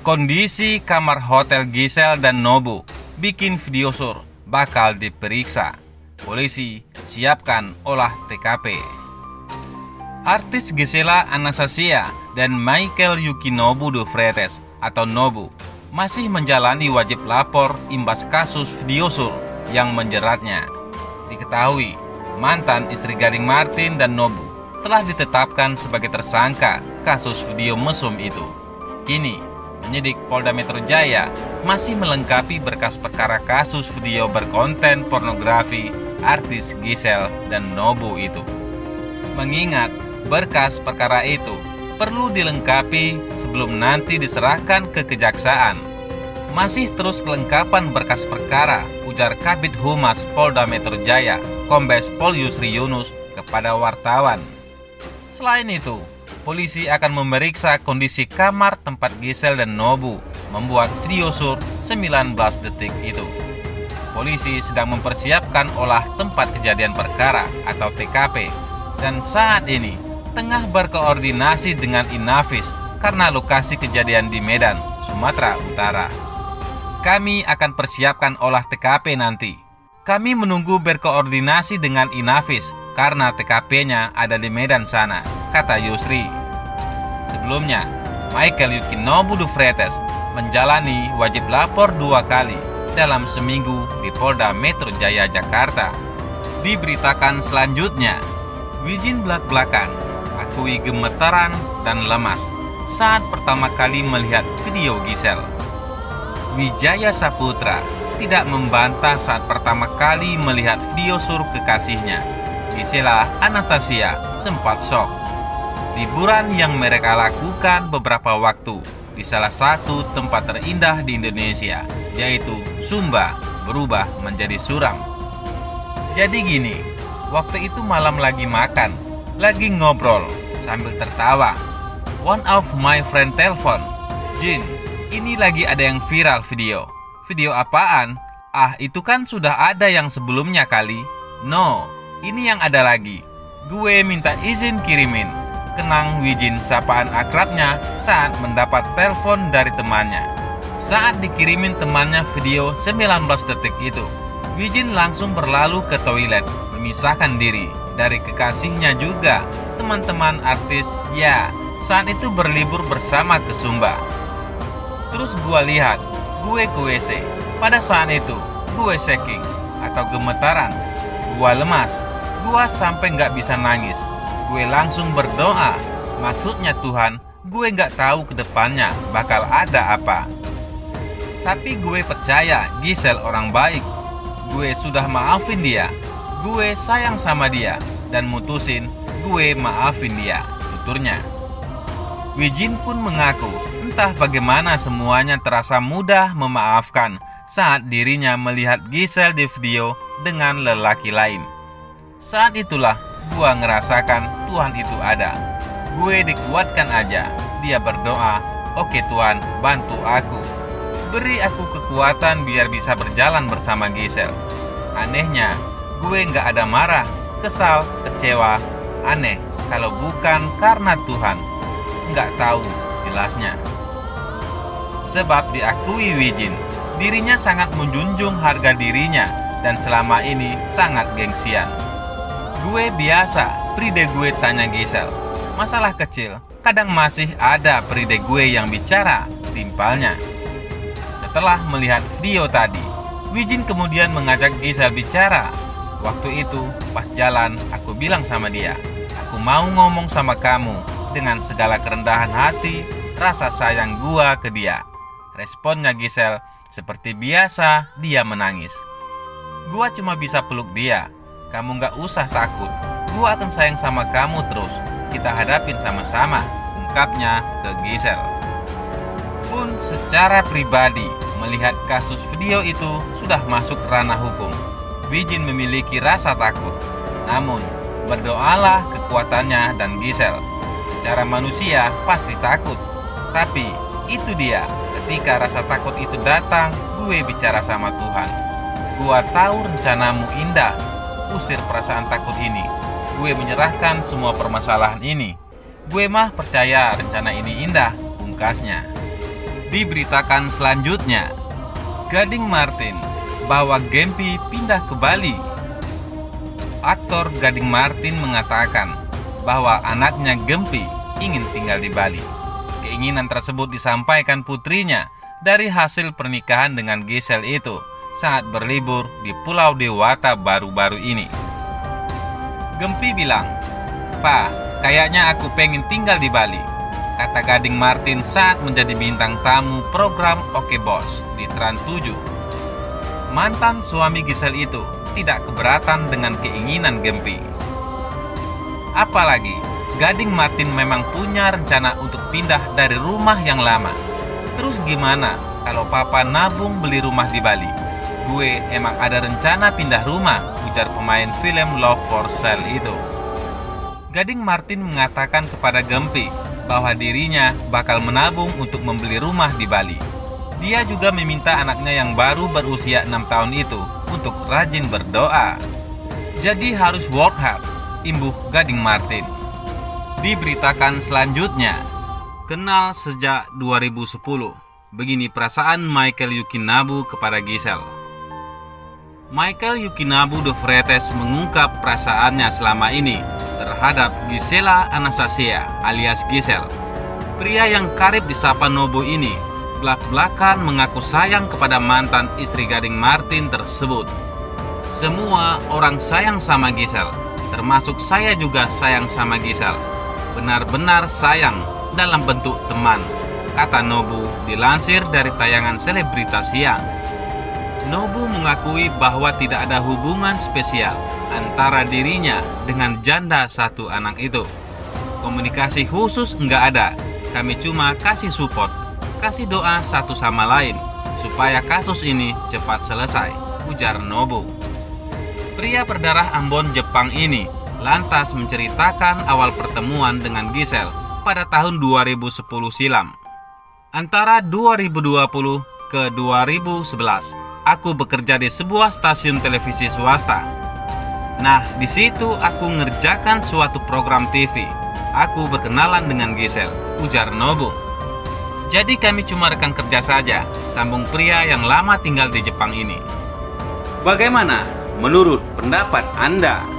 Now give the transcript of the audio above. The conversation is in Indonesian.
Kondisi kamar hotel Giselle dan Nobu bikin video sur bakal diperiksa. Polisi siapkan olah TKP. Artis Gisela Anastasia dan Michael Yukinobu de Freitas atau Nobu masih menjalani wajib lapor imbas kasus video sur yang menjeratnya. Diketahui, mantan istri Gading Martin dan Nobu telah ditetapkan sebagai tersangka kasus video mesum itu. Kini, penyidik Polda Metro Jaya masih melengkapi berkas perkara kasus video berkonten pornografi artis Giselle dan Nobu itu. Mengingat berkas perkara itu perlu dilengkapi sebelum nanti diserahkan ke kejaksaan. Masih terus kelengkapan berkas perkara, ujar Kabid Humas Polda Metro Jaya, Kombes Pol Yusri Yunus kepada wartawan. Selain itu, polisi akan memeriksa kondisi kamar tempat Giselle dan Nobu membuat video sur 19 detik itu. Polisi sedang mempersiapkan olah tempat kejadian perkara atau TKP dan saat ini tengah berkoordinasi dengan Inavis karena lokasi kejadian di Medan, Sumatera Utara. Kami akan persiapkan olah TKP nanti. Kami menunggu berkoordinasi dengan Inavis karena TKP-nya ada di Medan sana, kata Yusri. Sebelumnya, Michael Yukinobu de Freitas menjalani wajib lapor 2 kali dalam seminggu di Polda Metro Jaya, Jakarta. Diberitakan selanjutnya, Wijin belak-belakan akui gemetaran dan lemas saat pertama kali melihat video Giselle. Wijaya Saputra tidak membantah saat pertama kali melihat video sur kekasihnya. Gisela Anastasia sempat shock. Liburan yang mereka lakukan beberapa waktu di salah satu tempat terindah di Indonesia, yaitu Sumba, berubah menjadi suram. Jadi gini, waktu itu malam lagi makan, lagi ngobrol sambil tertawa. One of my friend telepon, "Jin, ini lagi ada yang viral video." "Video apaan?" "Ah, itu kan sudah ada yang sebelumnya kali." "No, ini yang ada lagi. Gue minta izin kirimin." Kenang Wijin sapaan akrabnya saat mendapat telepon dari temannya. Saat dikirimin temannya video 19 detik itu, Wijin langsung berlalu ke toilet, memisahkan diri dari kekasihnya juga. Teman-teman artis ya saat itu berlibur bersama ke Sumba. Terus gua lihat, gue ke WC. Pada saat itu, gue shaking atau gemetaran. Gua lemas, gua sampai nggak bisa nangis. Gue langsung berdoa, maksudnya Tuhan, gue nggak tahu ke depannya bakal ada apa. Tapi gue percaya Giselle orang baik. Gue sudah maafin dia. Gue sayang sama dia dan mutusin gue maafin dia, tuturnya. Wijin pun mengaku entah bagaimana semuanya terasa mudah memaafkan saat dirinya melihat Giselle di video dengan lelaki lain. Saat itulah gua ngerasakan Tuhan itu ada. Gue dikuatkan aja. Dia berdoa, "Oke Tuhan, bantu aku. Beri aku kekuatan biar bisa berjalan bersama Giselle." Anehnya, gue nggak ada marah, kesal, kecewa. Aneh, kalau bukan karena Tuhan. Nggak tahu jelasnya. Sebab diakui Wijin, dirinya sangat menjunjung harga dirinya dan selama ini sangat gengsian. "Gue biasa, pride gue," tanya Giselle. "Masalah kecil, kadang masih ada pride gue yang bicara," timpalnya. Setelah melihat video tadi, Wijin kemudian mengajak Giselle bicara. "Waktu itu, pas jalan, aku bilang sama dia, aku mau ngomong sama kamu dengan segala kerendahan hati, rasa sayang gua ke dia." Responnya Giselle, seperti biasa, dia menangis. "Gua cuma bisa peluk dia. Kamu gak usah takut, gua akan sayang sama kamu terus. Kita hadapin sama-sama," ungkapnya ke Giselle. Pun secara pribadi, melihat kasus video itu sudah masuk ranah hukum. Wijin memiliki rasa takut. Namun, berdoalah kekuatannya dan Giselle. Secara manusia pasti takut. Tapi, itu dia, ketika rasa takut itu datang, gue bicara sama Tuhan. "Gua tahu rencanamu indah. Usir perasaan takut ini. Gue menyerahkan semua permasalahan ini. Gue mah percaya rencana ini indah," pungkasnya. Diberitakan selanjutnya, Gading Martin bawa Gempi pindah ke Bali. Aktor Gading Martin mengatakan bahwa anaknya Gempi ingin tinggal di Bali. Keinginan tersebut disampaikan putrinya dari hasil pernikahan dengan Giselle itu saat berlibur di Pulau Dewata baru-baru ini. Gempi bilang, "Pa, kayaknya aku pengen tinggal di Bali," kata Gading Martin saat menjadi bintang tamu program Oke Bos di Trans 7. Mantan suami Giselle itu tidak keberatan dengan keinginan Gempi. Apalagi, Gading Martin memang punya rencana untuk pindah dari rumah yang lama. Terus gimana kalau papa nabung beli rumah di Bali? Gue emang ada rencana pindah rumah, ujar pemain film Love for Sale itu. Gading Martin mengatakan kepada Gempi bahwa dirinya bakal menabung untuk membeli rumah di Bali. Dia juga meminta anaknya yang baru berusia 6 tahun itu untuk rajin berdoa. Jadi harus work hard, imbuh Gading Martin. Diberitakan selanjutnya, kenal sejak 2010. Begini perasaan Michael Yukinabu kepada Giselle. Michael Yukinabu de Freitas mengungkap perasaannya selama ini terhadap Gisela Anastasia alias Giselle. Pria yang karib disapa Nobu ini belak-belakan mengaku sayang kepada mantan istri Gading Martin tersebut. Semua orang sayang sama Giselle, termasuk saya juga sayang sama Giselle. Benar-benar sayang dalam bentuk teman, kata Nobu dilansir dari tayangan Selebritas Siang. Nobu mengakui bahwa tidak ada hubungan spesial antara dirinya dengan janda satu anak itu. Komunikasi khusus nggak ada, kami cuma kasih support, kasih doa satu sama lain supaya kasus ini cepat selesai, ujar Nobu. Pria berdarah Ambon Jepang ini lantas menceritakan awal pertemuan dengan Giselle pada tahun 2010 silam. Antara 2020 ke 2011, aku bekerja di sebuah stasiun televisi swasta. Nah, di situ aku ngerjakan suatu program TV. Aku berkenalan dengan Giselle, ujar Nobu. Jadi kami cuma rekan kerja saja, sambung pria yang lama tinggal di Jepang ini. Bagaimana menurut pendapat Anda?